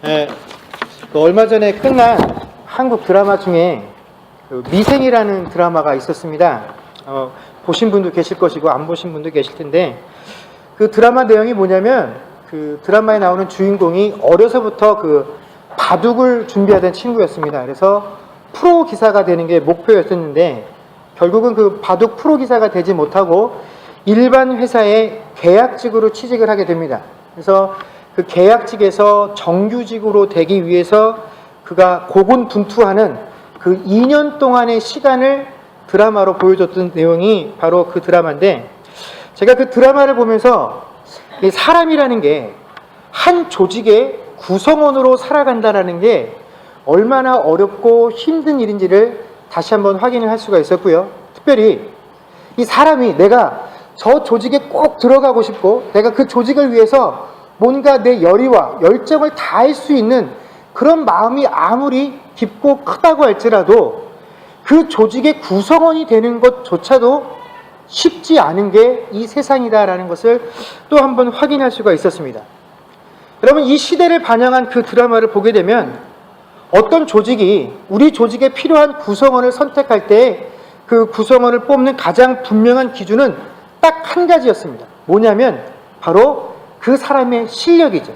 예, 얼마 전에 끝난 한국 드라마 중에 미생이라는 드라마가 있었습니다. 보신 분도 계실 것이고 안 보신 분도 계실 텐데, 그 드라마 내용이 뭐냐면, 그 드라마에 나오는 주인공이 어려서부터 그 바둑을 준비하던 친구였습니다. 그래서 프로 기사가 되는 게 목표였었는데, 결국은 그 바둑 프로 기사가 되지 못하고 일반 회사에 계약직으로 취직을 하게 됩니다. 그래서 그 계약직에서 정규직으로 되기 위해서 그가 고군분투하는 그 2년 동안의 시간을 드라마로 보여줬던 내용이 바로 그 드라마인데, 제가 그 드라마를 보면서 이 사람이라는 게 한 조직의 구성원으로 살아간다라는 게 얼마나 어렵고 힘든 일인지를 다시 한번 확인을 할 수가 있었고요. 특별히 이 사람이 내가 저 조직에 꼭 들어가고 싶고 내가 그 조직을 위해서 뭔가 내 열의와 열정을 다할 수 있는 그런 마음이 아무리 깊고 크다고 할지라도 그 조직의 구성원이 되는 것조차도 쉽지 않은 게 이 세상이다라는 것을 또 한번 확인할 수가 있었습니다. 여러분, 이 시대를 반영한 그 드라마를 보게 되면 어떤 조직이 우리 조직에 필요한 구성원을 선택할 때 그 구성원을 뽑는 가장 분명한 기준은 딱 한 가지였습니다. 뭐냐면 바로 그 사람의 실력이죠.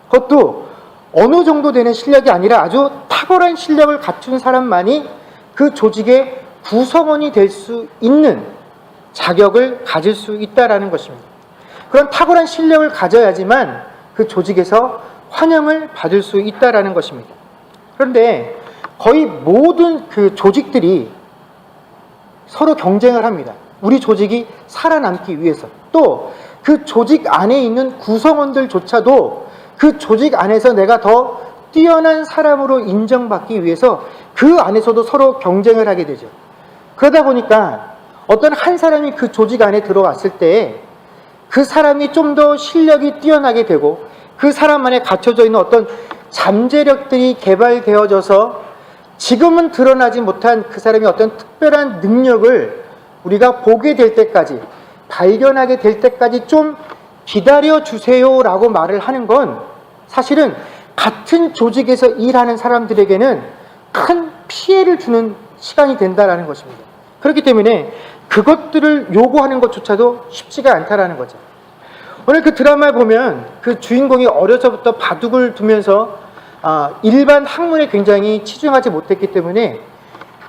그것도 어느 정도 되는 실력이 아니라 아주 탁월한 실력을 갖춘 사람만이 그 조직의 구성원이 될 수 있는 자격을 가질 수 있다라는 것입니다. 그런 탁월한 실력을 가져야지만 그 조직에서 환영을 받을 수 있다라는 것입니다. 그런데 거의 모든 그 조직들이 서로 경쟁을 합니다. 우리 조직이 살아남기 위해서. 또 그 조직 안에 있는 구성원들조차도 그 조직 안에서 내가 더 뛰어난 사람으로 인정받기 위해서 그 안에서도 서로 경쟁을 하게 되죠. 그러다 보니까 어떤 한 사람이 그 조직 안에 들어왔을 때 그 사람이 좀 더 실력이 뛰어나게 되고 그 사람 안에 갖춰져 있는 어떤 잠재력들이 개발되어져서 지금은 드러나지 못한 그 사람의 어떤 특별한 능력을 우리가 보게 될 때까지, 발견하게 될 때까지 좀 기다려 주세요라고 말을 하는 건 사실은 같은 조직에서 일하는 사람들에게는 큰 피해를 주는 시간이 된다라는 것입니다. 그렇기 때문에 그것들을 요구하는 것조차도 쉽지가 않다라는 거죠. 오늘 그 드라마에 보면 그 주인공이 어려서부터 바둑을 두면서 일반 학문에 굉장히 치중하지 못했기 때문에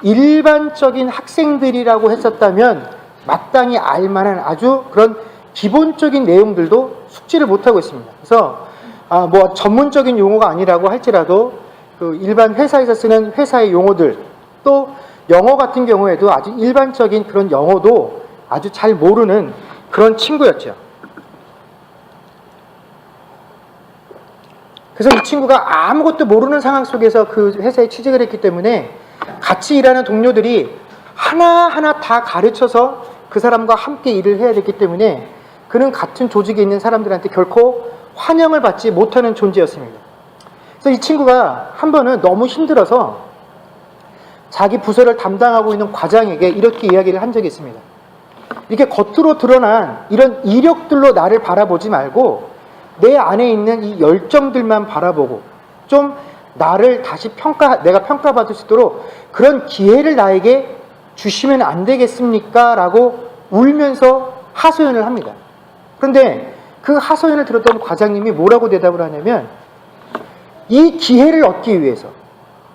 일반적인 학생들이라고 했었다면 마땅히 알만한 아주 그런 기본적인 내용들도 숙지를 못하고 있습니다. 그래서 뭐 전문적인 용어가 아니라고 할지라도 그 일반 회사에서 쓰는 회사의 용어들, 또 영어 같은 경우에도 아주 일반적인 그런 영어도 아주 잘 모르는 그런 친구였죠. 그래서 이 친구가 아무것도 모르는 상황 속에서 그 회사에 취직을 했기 때문에 같이 일하는 동료들이 하나하나 다 가르쳐서 그 사람과 함께 일을 해야 됐기 때문에 그는 같은 조직에 있는 사람들한테 결코 환영을 받지 못하는 존재였습니다. 그래서 이 친구가 한 번은 너무 힘들어서 자기 부서를 담당하고 있는 과장에게 이렇게 이야기를 한 적이 있습니다. 이렇게 겉으로 드러난 이런 이력들로 나를 바라보지 말고 내 안에 있는 이 열정들만 바라보고 좀 나를 다시 내가 평가받을 수 있도록 그런 기회를 나에게 주시면 안 되겠습니까? 라고 울면서 하소연을 합니다. 그런데 그 하소연을 들었던 과장님이 뭐라고 대답을 하냐면, 이 기회를 얻기 위해서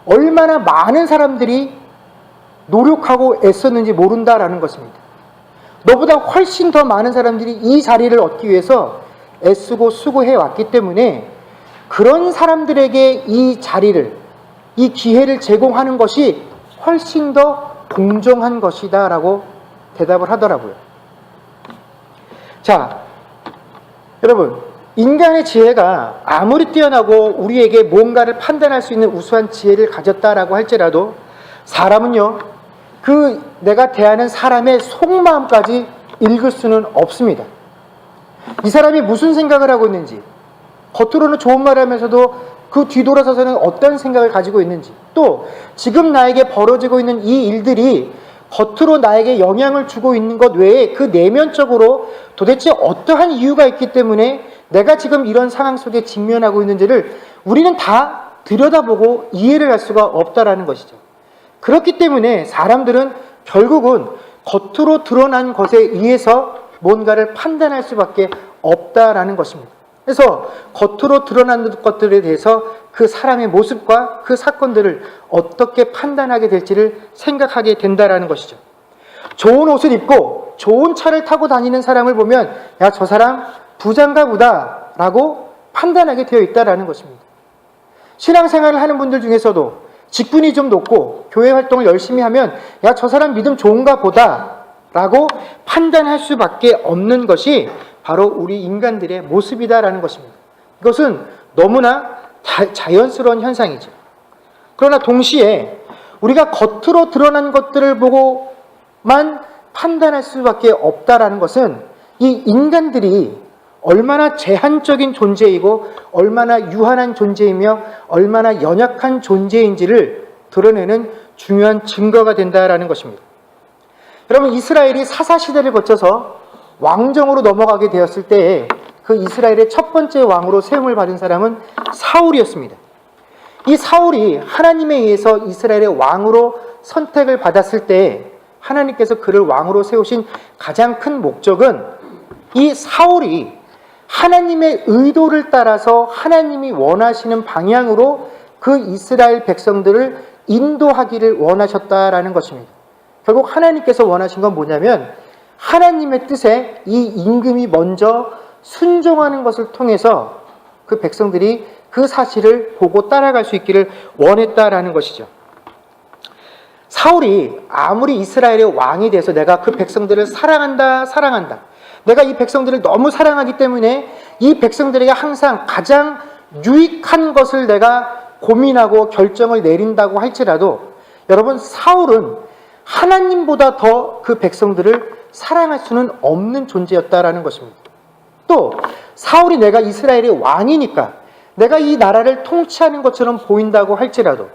얼마나 많은 사람들이 노력하고 애썼는지 모른다라는 것입니다. 너보다 훨씬 더 많은 사람들이 이 자리를 얻기 위해서 애쓰고 수고해 왔기 때문에 그런 사람들에게 이 자리를, 이 기회를 제공하는 것이 훨씬 더 공정한 것이다 라고 대답을 하더라고요. 자, 여러분, 인간의 지혜가 아무리 뛰어나고 우리에게 뭔가를 판단할 수 있는 우수한 지혜를 가졌다라고 할지라도 사람은요, 그 내가 대하는 사람의 속마음까지 읽을 수는 없습니다. 이 사람이 무슨 생각을 하고 있는지, 겉으로는 좋은 말을 하면서도 그 뒤돌아서서는 어떤 생각을 가지고 있는지, 또 지금 나에게 벌어지고 있는 이 일들이 겉으로 나에게 영향을 주고 있는 것 외에 그 내면적으로 도대체 어떠한 이유가 있기 때문에 내가 지금 이런 상황 속에 직면하고 있는지를 우리는 다 들여다보고 이해를 할 수가 없다라는 것이죠. 그렇기 때문에 사람들은 결국은 겉으로 드러난 것에 의해서 뭔가를 판단할 수밖에 없다라는 것입니다. 그래서 겉으로 드러난 것들에 대해서 그 사람의 모습과 그 사건들을 어떻게 판단하게 될지를 생각하게 된다라는 것이죠. 좋은 옷을 입고 좋은 차를 타고 다니는 사람을 보면 야, 저 사람 부자인가 보다 라고 판단하게 되어 있다라는 것입니다. 신앙생활을 하는 분들 중에서도 직분이 좀 높고 교회 활동을 열심히 하면 야, 저 사람 믿음 좋은가 보다 라고 판단할 수밖에 없는 것이 바로 우리 인간들의 모습이다라는 것입니다. 이것은 너무나 자연스러운 현상이죠. 그러나 동시에 우리가 겉으로 드러난 것들을 보고만 판단할 수밖에 없다라는 것은 이 인간들이 얼마나 제한적인 존재이고 얼마나 유한한 존재이며 얼마나 연약한 존재인지를 드러내는 중요한 증거가 된다라는 것입니다. 여러분, 이스라엘이 사사시대를 거쳐서 왕정으로 넘어가게 되었을 때에 그 이스라엘의 첫 번째 왕으로 세움을 받은 사람은 사울이었습니다. 이 사울이 하나님에 의해서 이스라엘의 왕으로 선택을 받았을 때 하나님께서 그를 왕으로 세우신 가장 큰 목적은 이 사울이 하나님의 의도를 따라서 하나님이 원하시는 방향으로 그 이스라엘 백성들을 인도하기를 원하셨다라는 것입니다. 결국 하나님께서 원하신 건 뭐냐면 하나님의 뜻에 이 임금이 먼저 순종하는 것을 통해서 그 백성들이 그 사실을 보고 따라갈 수 있기를 원했다라는 것이죠. 사울이 아무리 이스라엘의 왕이 돼서 내가 그 백성들을 사랑한다. 내가 이 백성들을 너무 사랑하기 때문에 이 백성들에게 항상 가장 유익한 것을 내가 고민하고 결정을 내린다고 할지라도 여러분, 사울은 하나님보다 더 그 백성들을 사랑할 수는 없는 존재였다라는 것입니다. 또 사울이 내가 이스라엘의 왕이니까 내가 이 나라를 통치하는 것처럼 보인다고 할지라도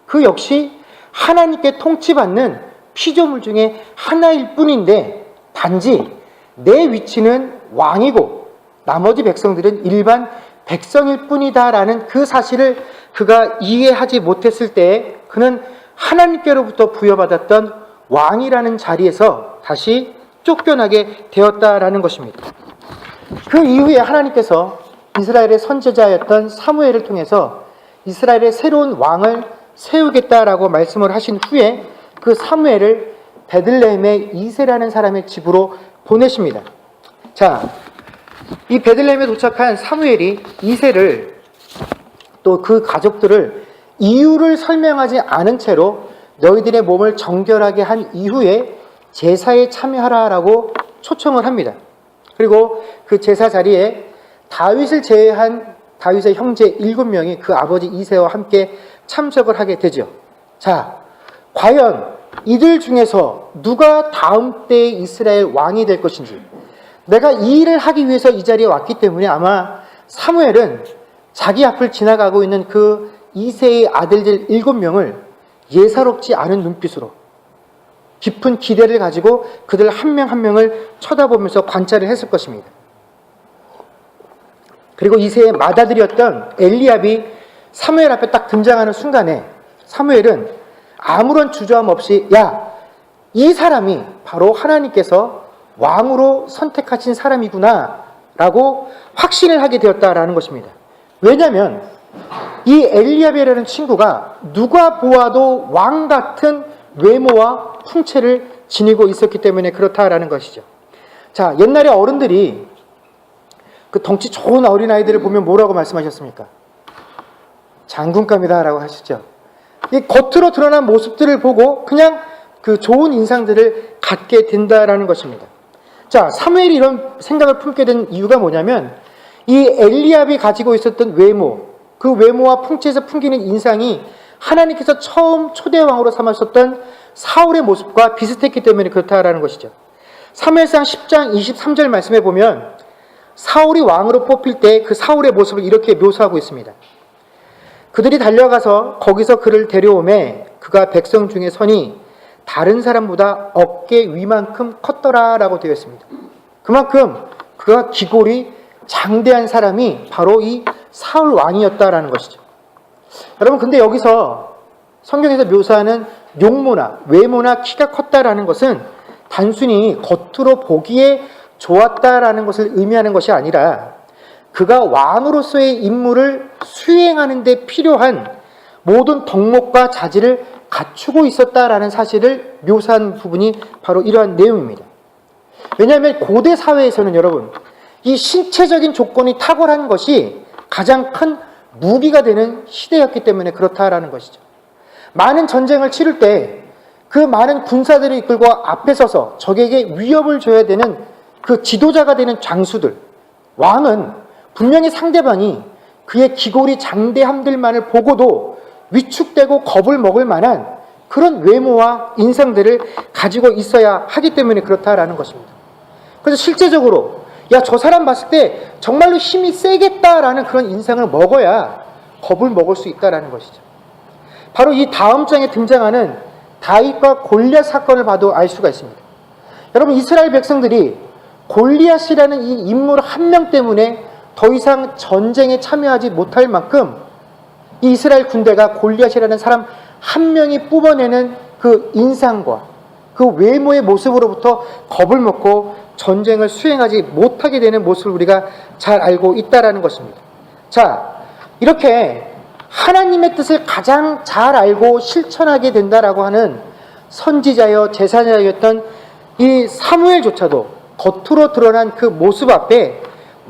그 역시 하나님께 통치받는 피조물 중에 하나일 뿐인데 단지 내 위치는 왕이고 나머지 백성들은 일반 백성일 뿐이다라는 그 사실을 그가 이해하지 못했을 때 그는 하나님께로부터 부여받았던 왕이라는 자리에서 다시 쫓겨나게 되었다라는 것입니다. 그 이후에 하나님께서 이스라엘의 선지자였던 사무엘을 통해서 이스라엘의 새로운 왕을 세우겠다라고 말씀을 하신 후에 그 사무엘을 베들레헴의 이새라는 사람의 집으로 보내십니다. 자, 이 베들레헴에 도착한 사무엘이 이새를 또 그 가족들을 이유를 설명하지 않은 채로 너희들의 몸을 정결하게 한 이후에 제사에 참여하라라고 초청을 합니다. 그리고 그 제사 자리에 다윗을 제외한 다윗의 형제 7명이 그 아버지 이새와 함께 참석을 하게 되죠. 자, 과연 이들 중에서 누가 다음 때의 이스라엘 왕이 될 것인지, 내가 이 일을 하기 위해서 이 자리에 왔기 때문에 아마 사무엘은 자기 앞을 지나가고 있는 그 이새의 아들들 7명을 예사롭지 않은 눈빛으로 깊은 기대를 가지고 그들 한 명 한 명을 쳐다보면서 관찰을 했을 것입니다. 그리고 이새의 맏아들이었던 엘리압이 사무엘 앞에 딱 등장하는 순간에 사무엘은 아무런 주저함 없이 야, 이 사람이 바로 하나님께서 왕으로 선택하신 사람이구나 라고 확신을 하게 되었다라는 것입니다. 왜냐하면 이 엘리압이라는 친구가 누가 보아도 왕 같은 외모와 풍채를 지니고 있었기 때문에 그렇다라는 것이죠. 자, 옛날에 어른들이 그 덩치 좋은 어린아이들을 보면 뭐라고 말씀하셨습니까? 장군감이다 라고 하시죠. 이 겉으로 드러난 모습들을 보고 그냥 그 좋은 인상들을 갖게 된다라는 것입니다. 자, 사무엘이 이런 생각을 품게 된 이유가 뭐냐면 이 엘리압이 가지고 있었던 외모, 그 외모와 풍채에서 풍기는 인상이 하나님께서 처음 초대왕으로 삼으셨던 사울의 모습과 비슷했기 때문에 그렇다라는 것이죠. 사무엘상 10장 23절 말씀에 보면 사울이 왕으로 뽑힐 때 그 사울의 모습을 이렇게 묘사하고 있습니다. 그들이 달려가서 거기서 그를 데려오매 그가 백성 중에 서니 다른 사람보다 어깨 위만큼 컸더라 라고 되어 있습니다. 그만큼 그가 기골이 장대한 사람이 바로 이 사울 왕이었다라는 것이죠. 여러분, 근데 여기서 성경에서 묘사하는 용모나 외모나 키가 컸다라는 것은 단순히 겉으로 보기에 좋았다라는 것을 의미하는 것이 아니라 그가 왕으로서의 임무를 수행하는 데 필요한 모든 덕목과 자질을 갖추고 있었다라는 사실을 묘사한 부분이 바로 이러한 내용입니다. 왜냐하면 고대 사회에서는 여러분, 이 신체적인 조건이 탁월한 것이 가장 큰 무기가 되는 시대였기 때문에 그렇다라는 것이죠. 많은 전쟁을 치를 때 그 많은 군사들을 이끌고 앞에 서서 적에게 위협을 줘야 되는 그 지도자가 되는 장수들, 왕은 분명히 상대방이 그의 기골이 장대함들만을 보고도 위축되고 겁을 먹을 만한 그런 외모와 인상들을 가지고 있어야 하기 때문에 그렇다라는 것입니다. 그래서 실제적으로 저 사람 봤을 때 정말로 힘이 세겠다라는 그런 인상을 먹어야 겁을 먹을 수 있다라는 것이죠. 바로 이 다음 장에 등장하는 다윗과 골리앗 사건을 봐도 알 수가 있습니다. 여러분, 이스라엘 백성들이 골리앗이라는 이 인물 한 명 때문에 더 이상 전쟁에 참여하지 못할 만큼 이 이스라엘 군대가 골리앗이라는 사람 한 명이 뿜어내는 그 인상과 그 외모의 모습으로부터 겁을 먹고 전쟁을 수행하지 못하게 되는 모습을 우리가 잘 알고 있다라는 것입니다. 자, 이렇게 하나님의 뜻을 가장 잘 알고 실천하게 된다라고 하는 선지자여 제사장이었던 이 사무엘조차도 겉으로 드러난 그 모습 앞에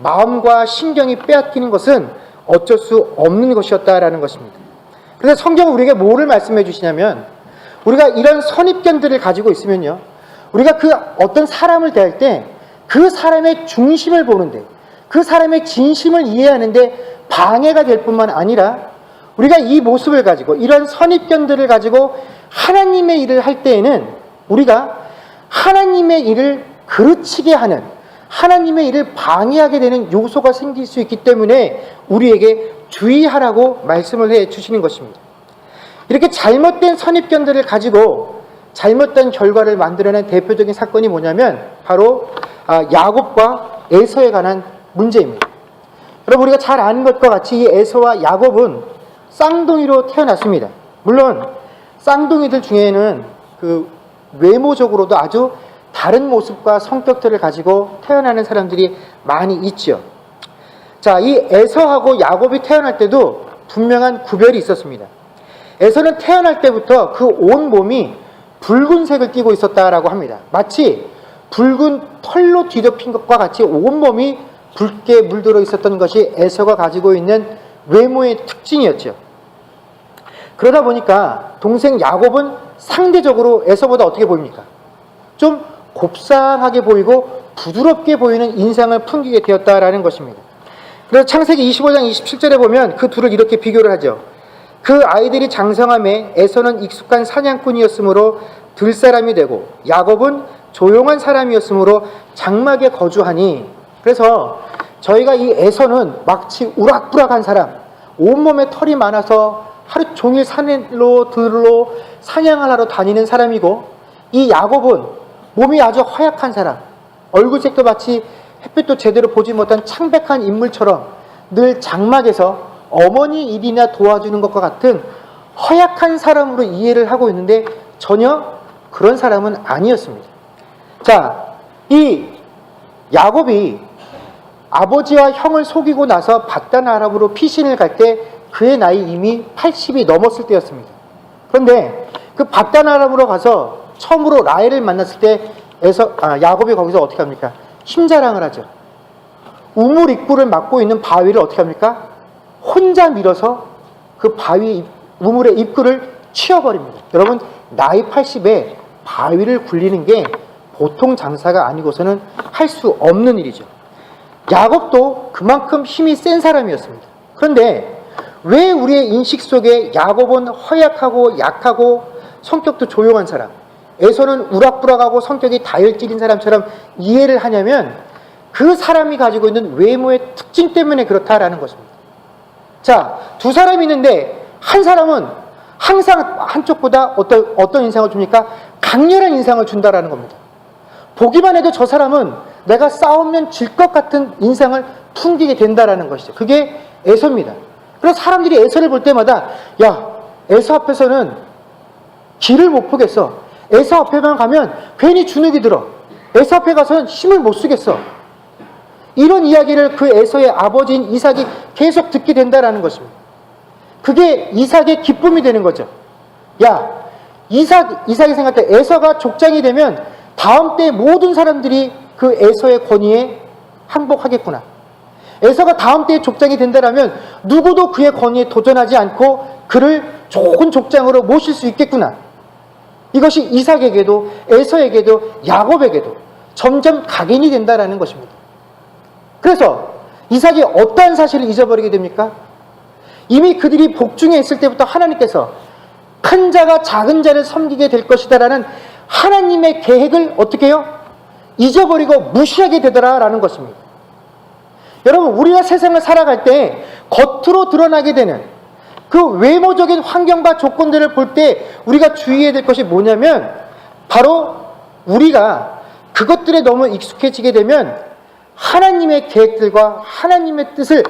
마음과 신경이 빼앗기는 것은 어쩔 수 없는 것이었다라는 것입니다. 그래서 성경은 우리에게 뭐를 말씀해 주시냐면, 우리가 이런 선입견들을 가지고 있으면요, 우리가 그 어떤 사람을 대할 때 그 사람의 중심을 보는데, 그 사람의 진심을 이해하는데 방해가 될 뿐만 아니라 우리가 이 모습을 가지고, 이런 선입견들을 가지고 하나님의 일을 할 때에는 우리가 하나님의 일을 그르치게 하는, 하나님의 일을 방해하게 되는 요소가 생길 수 있기 때문에 우리에게 주의하라고 말씀을 해 주시는 것입니다. 이렇게 잘못된 선입견들을 가지고 잘못된 결과를 만들어낸 대표적인 사건이 뭐냐면 바로 야곱과 에서에 관한 문제입니다. 여러분, 우리가 잘 아는 것과 같이 이 에서와 야곱은 쌍둥이로 태어났습니다. 물론 쌍둥이들 중에는 그 외모적으로도 아주 다른 모습과 성격들을 가지고 태어나는 사람들이 많이 있죠. 자, 이 에서하고 야곱이 태어날 때도 분명한 구별이 있었습니다. 에서는 태어날 때부터 그 온 몸이 붉은색을 띠고 있었다라고 합니다. 마치 붉은 털로 뒤덮인 것과 같이 온 몸이 붉게 물들어 있었던 것이 에서가 가지고 있는 외모의 특징이었죠. 그러다 보니까 동생 야곱은 상대적으로 에서보다 어떻게 보입니까? 좀 곱상하게 보이고 부드럽게 보이는 인상을 풍기게 되었다라는 것입니다. 그래서 창세기 25장 27절에 보면 그 둘을 이렇게 비교를 하죠. 그 아이들이 장성함에 에서는 익숙한 사냥꾼이었으므로 들사람이 되고 야곱은 조용한 사람이었으므로 장막에 거주하니. 그래서 저희가 이 에서는 마치 우락부락한 사람, 온몸에 털이 많아서 하루 종일 산으로 들로 사냥을 하러 다니는 사람이고, 이 야곱은 몸이 아주 허약한 사람, 얼굴색도 마치 햇빛도 제대로 보지 못한 창백한 인물처럼 늘 장막에서 어머니 일이나 도와주는 것과 같은 허약한 사람으로 이해를 하고 있는데 전혀 그런 사람은 아니었습니다. 자, 이 야곱이 아버지와 형을 속이고 나서 밧단 아람으로 피신을 갈 때 그의 나이 이미 80이 넘었을 때였습니다. 그런데 그 밧단 아람으로 가서 처음으로 라헬을 만났을 때 야곱이 거기서 어떻게 합니까? 힘자랑을 하죠. 우물 입구를 막고 있는 바위를 어떻게 합니까? 혼자 밀어서 그 바위 우물의 입구를 치워버립니다. 여러분, 나이 80에 바위를 굴리는 게 보통 장사가 아니고서는 할 수 없는 일이죠. 야곱도 그만큼 힘이 센 사람이었습니다. 그런데 왜 우리의 인식 속에 야곱은 허약하고 약하고 성격도 조용한 사람, 에서는 우락부락하고 성격이 다혈질인 사람처럼 이해를 하냐면 그 사람이 가지고 있는 외모의 특징 때문에 그렇다라는 것입니다. 자, 두 사람이 있는데 한 사람은 항상 한쪽보다 어떤 인상을 줍니까? 강렬한 인상을 준다라는 겁니다. 보기만 해도 저 사람은 내가 싸우면 질 것 같은 인상을 풍기게 된다라는 것이죠. 그게 에서입니다. 그래서 사람들이 에서를 볼 때마다 야, 에서 앞에서는 길을 못 보겠어. 에서 앞에만 가면 괜히 주눅이 들어. 에서 앞에 가서는 힘을 못 쓰겠어. 이런 이야기를 그 에서의 아버지인 이삭이 계속 듣게 된다라는 것입니다. 그게 이삭의 기쁨이 되는 거죠. 야, 이삭이 생각할 때 에서가 족장이 되면 다음 때 모든 사람들이 그 에서의 권위에 항복하겠구나. 에서가 다음 때에 족장이 된다라면 누구도 그의 권위에 도전하지 않고 그를 좋은 족장으로 모실 수 있겠구나. 이것이 이삭에게도 에서에게도 야곱에게도 점점 각인이 된다라는 것입니다. 그래서 이삭이 어떠한 사실을 잊어버리게 됩니까? 이미 그들이 복중에 있을 때부터 하나님께서 큰 자가 작은 자를 섬기게 될 것이다라는 하나님의 계획을 어떻게 해요? 잊어버리고 무시하게 되더라라는 것입니다. 여러분, 우리가 세상을 살아갈 때 겉으로 드러나게 되는 그 외모적인 환경과 조건들을 볼 때 우리가 주의해야 될 것이 뭐냐면 바로 우리가 그것들에 너무 익숙해지게 되면 하나님의 계획들과 하나님의 뜻을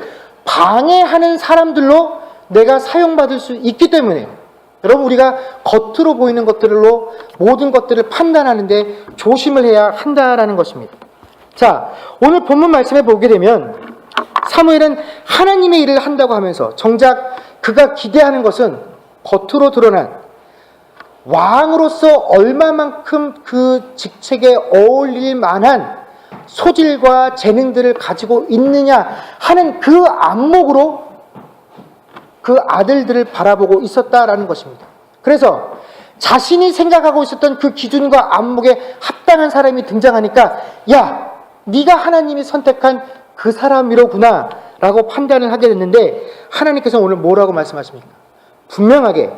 방해하는 사람들로 내가 사용받을 수 있기 때문에 여러분, 우리가 겉으로 보이는 것들로 모든 것들을 판단하는데 조심을 해야 한다라는 것입니다. 자, 오늘 본문 말씀에 보게 되면 사무엘은 하나님의 일을 한다고 하면서 정작 그가 기대하는 것은 겉으로 드러난 왕으로서 얼마만큼 그 직책에 어울릴 만한 소질과 재능들을 가지고 있느냐 하는 그 안목으로 그 아들들을 바라보고 있었다라는 것입니다. 그래서 자신이 생각하고 있었던 그 기준과 안목에 합당한 사람이 등장하니까 야, 네가 하나님이 선택한 그 사람이로구나 라고 판단을 하게 됐는데 하나님께서 오늘 뭐라고 말씀하십니까? 분명하게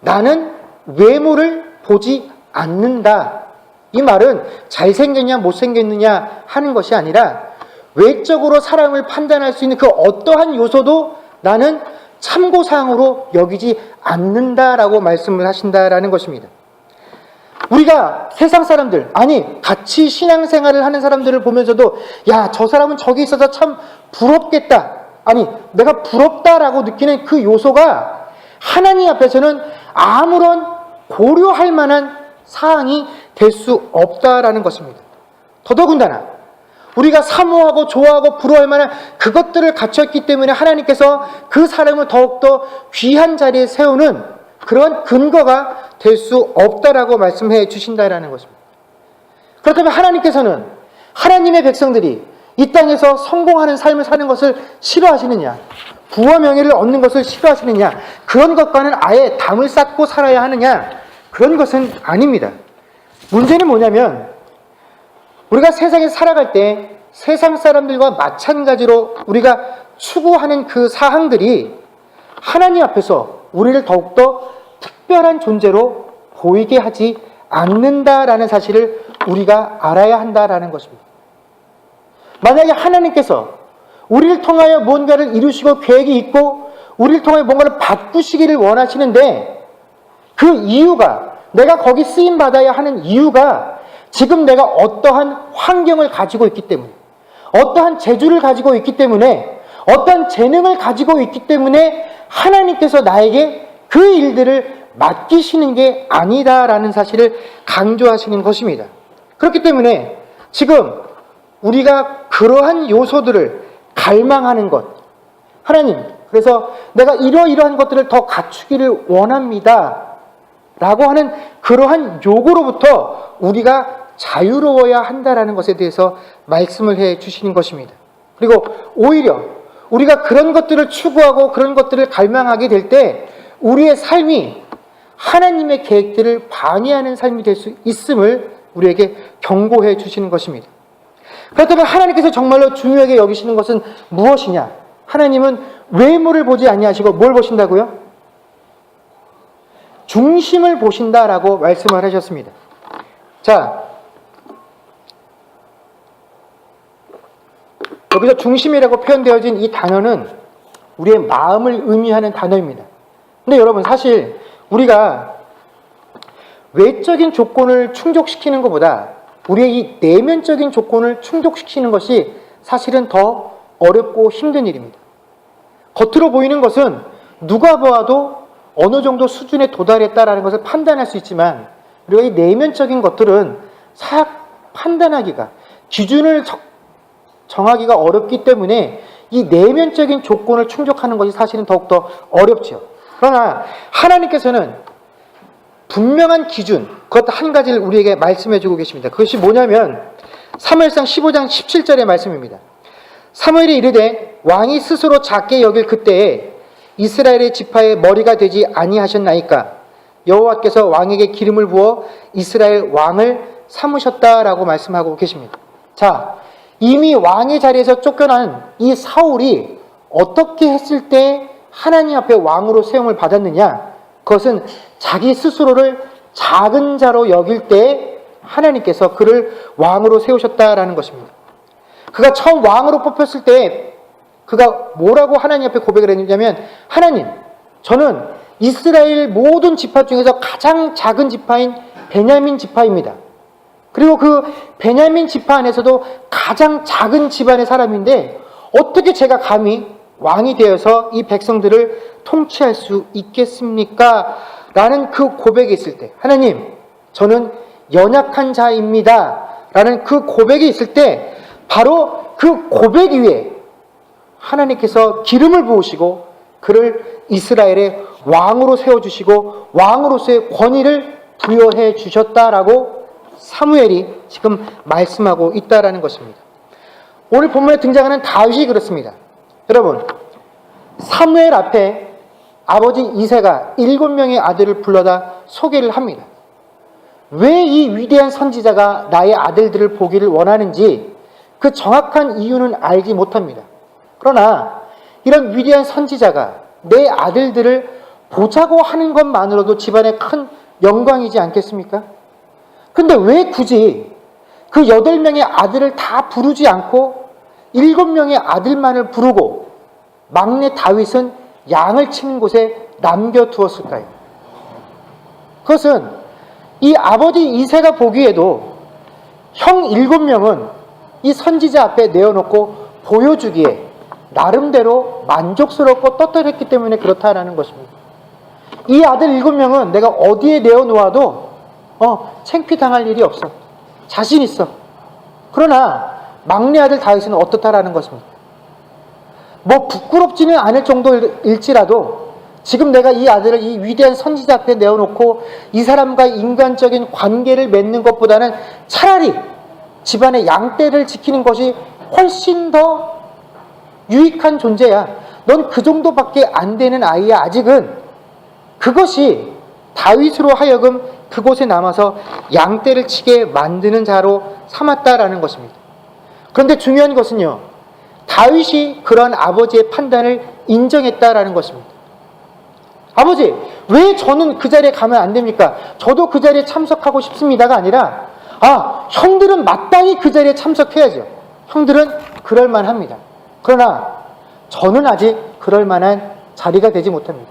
나는 외모를 보지 않는다. 이 말은 잘생겼냐 못생겼느냐 하는 것이 아니라 외적으로 사람을 판단할 수 있는 그 어떠한 요소도 나는 참고사항으로 여기지 않는다라고 말씀을 하신다라는 것입니다. 우리가 세상 사람들, 아니 같이 신앙생활을 하는 사람들을 보면서도 야, 저 사람은 저기 있어서 참 부럽겠다, 아니 내가 부럽다라고 느끼는 그 요소가 하나님 앞에서는 아무런 고려할 만한 사항이 될 수 없다라는 것입니다. 더더군다나 우리가 사모하고 좋아하고 부러워할 만한 그것들을 갖췄기 때문에 하나님께서 그 사람을 더욱더 귀한 자리에 세우는 그런 근거가 될 수 없다라고 말씀해 주신다라는 것입니다. 그렇다면 하나님께서는 하나님의 백성들이 이 땅에서 성공하는 삶을 사는 것을 싫어하시느냐, 부와 명예를 얻는 것을 싫어하시느냐, 그런 것과는 아예 담을 쌓고 살아야 하느냐, 그런 것은 아닙니다. 문제는 뭐냐면 우리가 세상에 살아갈 때 세상 사람들과 마찬가지로 우리가 추구하는 그 사항들이 하나님 앞에서 우리를 더욱더 특별한 존재로 보이게 하지 않는다라는 사실을 우리가 알아야 한다라는 것입니다. 만약에 하나님께서 우리를 통하여 뭔가를 이루시고 계획이 있고 우리를 통하여 뭔가를 바꾸시기를 원하시는데 그 이유가, 내가 거기 쓰임받아야 하는 이유가 지금 내가 어떠한 환경을 가지고 있기 때문에, 어떠한 재주를 가지고 있기 때문에, 어떠한 재능을 가지고 있기 때문에 하나님께서 나에게 그 일들을 맡기시는 게 아니다라는 사실을 강조하시는 것입니다. 그렇기 때문에 지금 우리가 그러한 요소들을 갈망하는 것, 하나님, 그래서 내가 이러이러한 것들을 더 갖추기를 원합니다 라고 하는 그러한 요구로부터 우리가 자유로워야 한다라는 것에 대해서 말씀을 해 주시는 것입니다. 그리고 오히려 우리가 그런 것들을 추구하고 그런 것들을 갈망하게 될 때 우리의 삶이 하나님의 계획들을 방해하는 삶이 될 수 있음을 우리에게 경고해 주시는 것입니다. 그렇다면 하나님께서 정말로 중요하게 여기시는 것은 무엇이냐? 하나님은 외모를 보지 아니하시고 뭘 보신다고요? 중심을 보신다라고 말씀을 하셨습니다. 자, 여기서 중심이라고 표현되어진 이 단어는 우리의 마음을 의미하는 단어입니다. 근데 여러분, 사실 우리가 외적인 조건을 충족시키는 것보다 우리의 이 내면적인 조건을 충족시키는 것이 사실은 더 어렵고 힘든 일입니다. 겉으로 보이는 것은 누가 보아도 어느 정도 수준에 도달했다라는 것을 판단할 수 있지만, 우리가 이 내면적인 것들은 사약 판단하기가, 기준을 정하기가 어렵기 때문에 이 내면적인 조건을 충족하는 것이 사실은 더욱더 어렵지요. 그러나 하나님께서는 분명한 기준, 그것 한 가지를 우리에게 말씀해 주고 계십니다. 그것이 뭐냐면 사무엘상 15장 17절의 말씀입니다. 사무엘이 이르되 왕이 스스로 작게 여길 그때에 이스라엘의 지파의 머리가 되지 아니하셨나이까? 여호와께서 왕에게 기름을 부어 이스라엘 왕을 삼으셨다라고 말씀하고 계십니다. 자, 이미 왕의 자리에서 쫓겨난 이 사울이 어떻게 했을 때 하나님 앞에 왕으로 세움을 받았느냐? 그것은 자기 스스로를 작은 자로 여길 때 하나님께서 그를 왕으로 세우셨다라는 것입니다. 그가 처음 왕으로 뽑혔을 때 그가 뭐라고 하나님 앞에 고백을 했냐면, 하나님, 저는 이스라엘 모든 지파 중에서 가장 작은 지파인 베냐민 지파입니다. 그리고 그 베냐민 지파 안에서도 가장 작은 집안의 사람인데 어떻게 제가 감히 왕이 되어서 이 백성들을 통치할 수 있겠습니까? 라는 그 고백이 있을 때, 하나님, 저는 연약한 자입니다. 라는 그 고백이 있을 때 바로 그 고백 위에 하나님께서 기름을 부으시고 그를 이스라엘의 왕으로 세워주시고 왕으로서의 권위를 부여해 주셨다라고 사무엘이 지금 말씀하고 있다라는 것입니다. 오늘 본문에 등장하는 다윗이 그렇습니다. 여러분, 사무엘 앞에 아버지 이새가 7명의 아들을 불러다 소개를 합니다. 왜 이 위대한 선지자가 나의 아들들을 보기를 원하는지 그 정확한 이유는 알지 못합니다. 그러나 이런 위대한 선지자가 내 아들들을 보자고 하는 것만으로도 집안의 큰 영광이지 않겠습니까? 근데 왜 굳이 그 8명의 아들을 다 부르지 않고 7명의 아들만을 부르고 막내 다윗은 양을 치는 곳에 남겨두었을까요? 그것은 이 아버지 이새가 보기에도 형 7명은 이 선지자 앞에 내어놓고 보여주기에 나름대로 만족스럽고 떳떳했기 때문에 그렇다라는 것입니다. 이 아들 7명은 내가 어디에 내어놓아도 창피당할 일이 없어. 자신 있어. 그러나 막내 아들 다윗은 어떻다라는 것입니다. 뭐 부끄럽지는 않을 정도일지라도 지금 내가 이 아들을 이 위대한 선지자 앞에 내어놓고 이 사람과 인간적인 관계를 맺는 것보다는 차라리 집안의 양떼를 지키는 것이 훨씬 더 유익한 존재야. 넌 그 정도밖에 안 되는 아이야. 아직은. 그것이 다윗으로 하여금 그곳에 남아서 양떼를 치게 만드는 자로 삼았다라는 것입니다. 그런데 중요한 것은요, 다윗이 그런 아버지의 판단을 인정했다라는 것입니다. 아버지, 왜 저는 그 자리에 가면 안 됩니까? 저도 그 자리에 참석하고 싶습니다가 아니라, 형들은 마땅히 그 자리에 참석해야죠. 형들은 그럴만합니다. 그러나 저는 아직 그럴만한 자리가 되지 못합니다.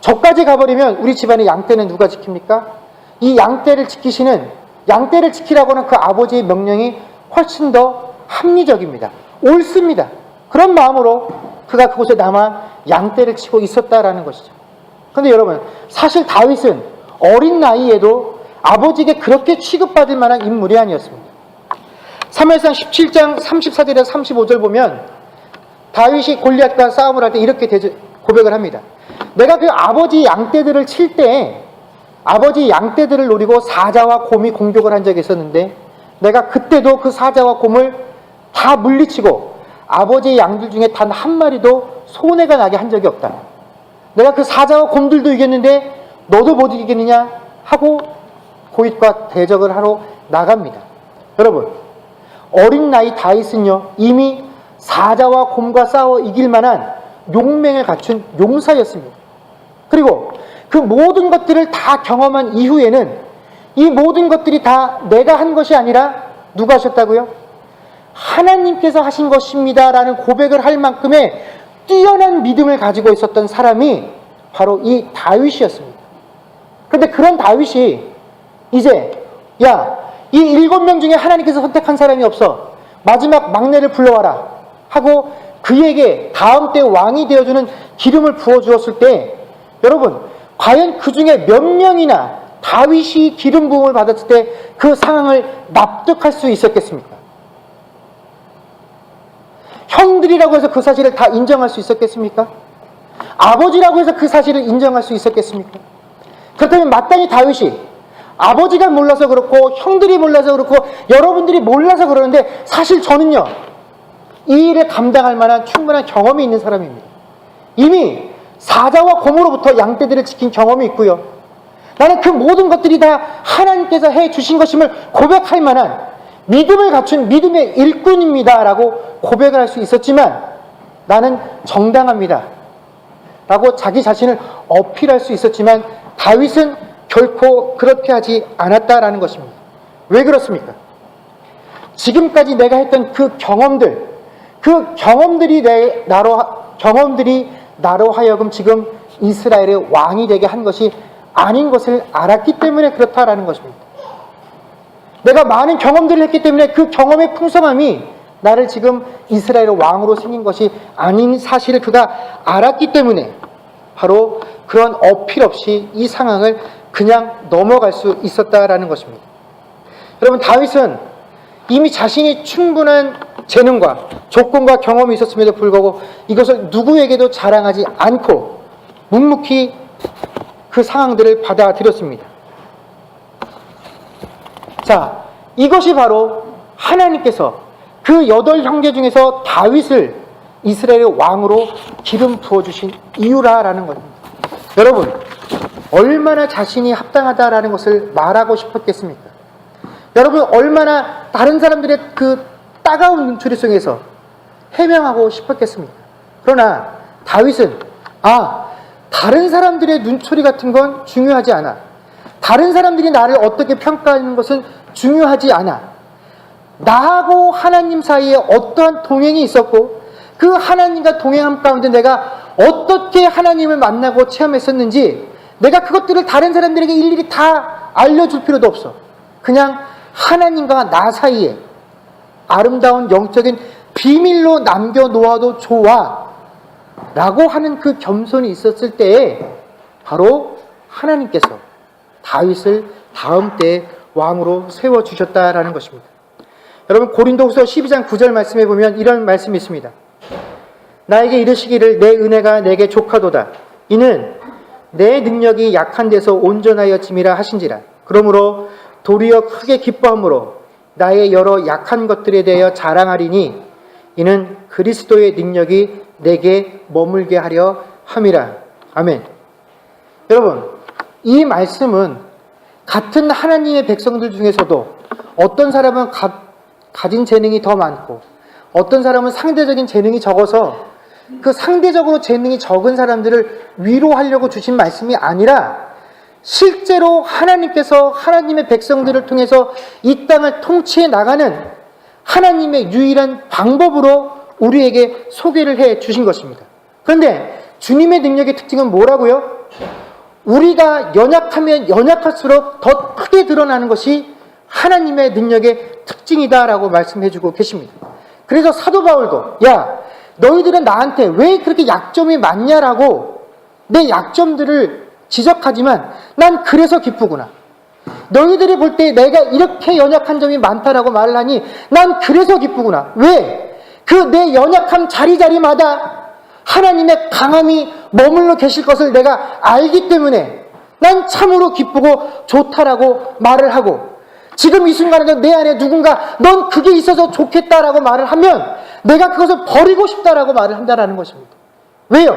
저까지 가버리면 우리 집안의 양떼는 누가 지킵니까? 이 양떼를 지키라고 하는 그 아버지의 명령이 훨씬 더 합리적입니다. 옳습니다. 그런 마음으로 그가 그곳에 남아 양떼를 치고 있었다라는 것이죠. 그런데 여러분, 사실 다윗은 어린 나이에도 아버지에게 그렇게 취급받을 만한 인물이 아니었습니다. 사무엘상 17장 34절에서 35절 보면 다윗이 골리앗과 싸움을 할 때 이렇게 고백을 합니다. 내가 그 아버지 양떼들을 칠 때 아버지 양떼들을 노리고 사자와 곰이 공격을 한 적이 있었는데 내가 그때도 그 사자와 곰을 다 물리치고 아버지의 양들 중에 단 한 마리도 손해가 나게 한 적이 없다. 내가 그 사자와 곰들도 이겼는데 너도 못 이기겠느냐 하고 고잇과 대적을 하러 나갑니다. 여러분, 어린 나이 다윗은요, 이미 사자와 곰과 싸워 이길 만한 용맹을 갖춘 용사였습니다. 그리고 그 모든 것들을 다 경험한 이후에는 이 모든 것들이 다 내가 한 것이 아니라 누가 하셨다고요? 하나님께서 하신 것입니다 라는 고백을 할 만큼의 뛰어난 믿음을 가지고 있었던 사람이 바로 이 다윗이었습니다. 그런데 그런 다윗이 이제 이 7명 중에 하나님께서 선택한 사람이 없어. 마지막 막내를 불러와라 하고 그에게 다음 때 왕이 되어주는 기름을 부어주었을 때, 여러분, 과연 그 중에 몇 명이나 다윗이 기름 부음을 받았을 때 그 상황을 납득할 수 있었겠습니까? 형들이라고 해서 그 사실을 다 인정할 수 있었겠습니까? 아버지라고 해서 그 사실을 인정할 수 있었겠습니까? 그렇다면 마땅히 다윗이 아버지가 몰라서 그렇고 형들이 몰라서 그렇고 여러분들이 몰라서 그러는데, 사실 저는요, 이 일을 감당할 만한 충분한 경험이 있는 사람입니다. 이미 사자와 곰으로부터 양떼들을 지킨 경험이 있고요. 나는 그 모든 것들이 다 하나님께서 해주신 것임을 고백할 만한 믿음을 갖춘 믿음의 일꾼입니다 라고 고백을 할 수 있었지만, 나는 정당합니다 라고 자기 자신을 어필할 수 있었지만, 다윗은 결코 그렇게 하지 않았다라는 것입니다. 왜 그렇습니까? 지금까지 내가 했던 그 경험들이 나로 하여금 지금 이스라엘의 왕이 되게 한 것이 아닌 것을 알았기 때문에 그렇다라는 것입니다. 내가 많은 경험들을 했기 때문에 그 경험의 풍성함이 나를 지금 이스라엘의 왕으로 생긴 것이 아닌 사실을 그가 알았기 때문에 바로 그런 어필 없이 이 상황을 그냥 넘어갈 수 있었다라는 것입니다. 여러분, 다윗은 이미 자신이 충분한 재능과 조건과 경험이 있었음에도 불구하고 이것을 누구에게도 자랑하지 않고 묵묵히 그 상황들을 받아들였습니다. 자, 이것이 바로 하나님께서 그 8 형제 중에서 다윗을 이스라엘의 왕으로 기름 부어주신 이유라는 겁니다. 여러분, 얼마나 자신이 합당하다라는 것을 말하고 싶었겠습니까? 여러분, 얼마나 다른 사람들의 그 따가운 눈초리 속에서 해명하고 싶었겠습니까? 그러나 다윗은 다른 사람들의 눈초리 같은 건 중요하지 않아. 다른 사람들이 나를 어떻게 평가하는 것은 중요하지 않아. 나하고 하나님 사이에 어떠한 동행이 있었고 그 하나님과 동행함 가운데 내가 어떻게 하나님을 만나고 체험했었는지 내가 그것들을 다른 사람들에게 일일이 다 알려줄 필요도 없어. 그냥 하나님과 나 사이에 아름다운 영적인 비밀로 남겨놓아도 좋아 라고 하는 그 겸손이 있었을 때에 바로 하나님께서 다윗을 다음 때에 왕으로 세워주셨다라는 것입니다. 여러분, 고린도후서 12장 9절 말씀에 보면 이런 말씀이 있습니다. 나에게 이르시기를 내 은혜가 내게 족하도다. 이는 내 능력이 약한 데서 온전하여 짐이라 하신지라. 그러므로 도리어 크게 기뻐함으로 나의 여러 약한 것들에 대하여 자랑하리니 이는 그리스도의 능력이 내게 머물게 하려 함이라. 아멘. 여러분, 이 말씀은 같은 하나님의 백성들 중에서도 어떤 사람은 가진 재능이 더 많고 어떤 사람은 상대적인 재능이 적어서 그 상대적으로 재능이 적은 사람들을 위로하려고 주신 말씀이 아니라 실제로 하나님께서 하나님의 백성들을 통해서 이 땅을 통치해 나가는 하나님의 유일한 방법으로 우리에게 소개를 해 주신 것입니다. 그런데 주님의 능력의 특징은 뭐라고요? 우리가 연약하면 연약할수록 더 크게 드러나는 것이 하나님의 능력의 특징이다라고 말씀해 주고 계십니다. 그래서 사도 바울도 너희들은 나한테 왜 그렇게 약점이 많냐라고 내 약점들을 지적하지만 난 그래서 기쁘구나. 너희들이 볼 때 내가 이렇게 연약한 점이 많다라고 말을 하니 난 그래서 기쁘구나. 왜? 그 내 연약함 자리자리마다 하나님의 강함이 머물러 계실 것을 내가 알기 때문에 난 참으로 기쁘고 좋다라고 말을 하고, 지금 이 순간에도 내 안에 누군가 넌 그게 있어서 좋겠다라고 말을 하면 내가 그것을 버리고 싶다라고 말을 한다라는 것입니다. 왜요?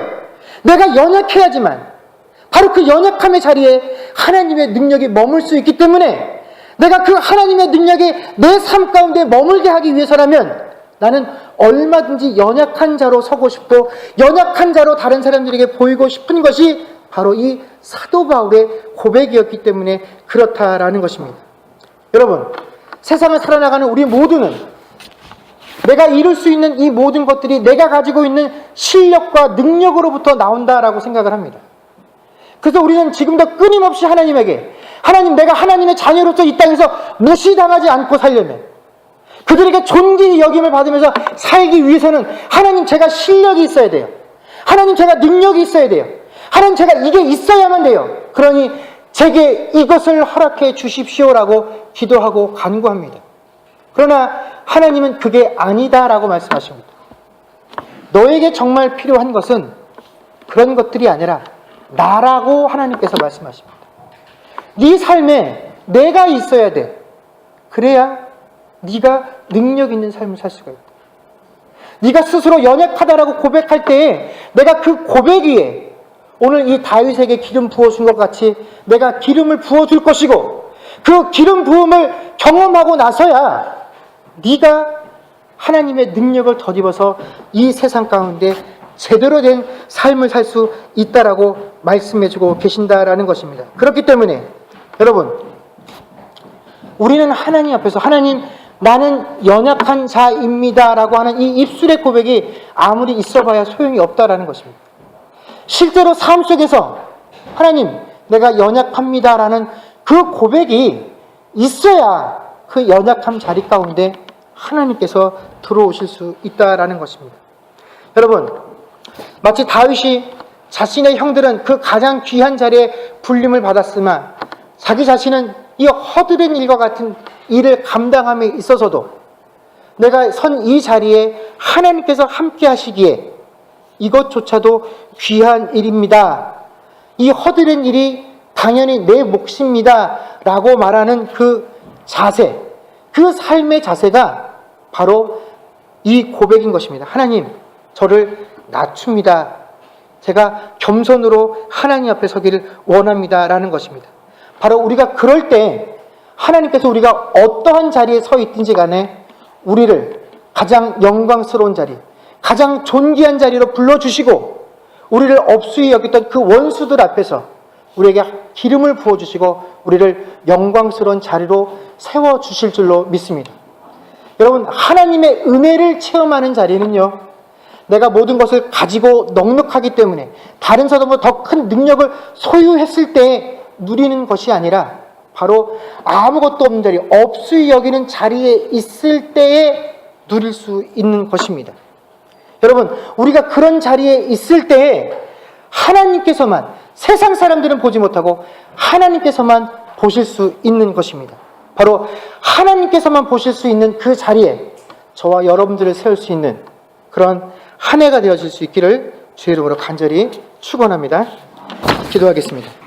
내가 연약해야지만 바로 그 연약함의 자리에 하나님의 능력이 머물 수 있기 때문에 내가 그 하나님의 능력이 내 삶 가운데 머물게 하기 위해서라면 나는 얼마든지 연약한 자로 서고 싶고 연약한 자로 다른 사람들에게 보이고 싶은 것이 바로 이 사도 바울의 고백이었기 때문에 그렇다라는 것입니다. 여러분, 세상을 살아나가는 우리 모두는 내가 이룰 수 있는 이 모든 것들이 내가 가지고 있는 실력과 능력으로부터 나온다라고 생각을 합니다. 그래서 우리는 지금도 끊임없이 하나님에게 하나님, 내가 하나님의 자녀로서 이 땅에서 무시당하지 않고 살려면, 그들에게 존귀 여김을 받으면서 살기 위해서는 하나님, 제가 실력이 있어야 돼요. 하나님, 제가 능력이 있어야 돼요. 하나님, 제가 이게 있어야만 돼요. 그러니 제게 이것을 허락해 주십시오라고 기도하고 간구합니다. 그러나 하나님은 그게 아니다라고 말씀하십니다. 너에게 정말 필요한 것은 그런 것들이 아니라 나라고 하나님께서 말씀하십니다. 네 삶에 내가 있어야 돼. 그래야 네가 능력 있는 삶을 살 수가 있다. 네가 스스로 연약하다라고 고백할 때에 내가 그 고백 위에 오늘 이 다윗에게 기름 부어준 것 같이 내가 기름을 부어줄 것이고, 그 기름 부음을 경험하고 나서야 네가 하나님의 능력을 덧입어서 이 세상 가운데 제대로 된 삶을 살 수 있다라고 말씀해주고 계신다라는 것입니다. 그렇기 때문에 여러분, 우리는 하나님 앞에서 하나님, 나는 연약한 자입니다라고 하는 이 입술의 고백이 아무리 있어봐야 소용이 없다라는 것입니다. 실제로 삶 속에서 하나님, 내가 연약합니다라는 그 고백이 있어야 그 연약함 자리 가운데 하나님께서 들어오실 수 있다라는 것입니다. 여러분, 마치 다윗이 자신의 형들은 그 가장 귀한 자리에 불림을 받았으나 자기 자신은 이 허드렛 일과 같은 일을 감당함에 있어서도 내가 선 이 자리에 하나님께서 함께 하시기에 이것조차도 귀한 일입니다. 이 허드렛 일이 당연히 내 몫입니다 라고 말하는 그 자세, 그 삶의 자세가 바로 이 고백인 것입니다. 하나님, 저를 낮춥니다. 제가 겸손으로 하나님 앞에 서기를 원합니다 라는 것입니다. 바로 우리가 그럴 때 하나님께서 우리가 어떠한 자리에 서 있든지 간에 우리를 가장 영광스러운 자리, 가장 존귀한 자리로 불러주시고 우리를 업수히 여겼던 그 원수들 앞에서 우리에게 기름을 부어주시고 우리를 영광스러운 자리로 세워주실 줄로 믿습니다. 여러분, 하나님의 은혜를 체험하는 자리는요, 내가 모든 것을 가지고 넉넉하기 때문에 다른 사람보다 더 큰 능력을 소유했을 때 누리는 것이 아니라 바로 아무것도 없는 자리, 없이 여기는 자리에 있을 때에 누릴 수 있는 것입니다. 여러분, 우리가 그런 자리에 있을 때에 하나님께서만, 세상 사람들은 보지 못하고 하나님께서만 보실 수 있는 것입니다. 바로 하나님께서만 보실 수 있는 그 자리에 저와 여러분들을 세울 수 있는 그런 한 해가 되어질 수 있기를 주의 이름으로 간절히 축원합니다. 기도하겠습니다.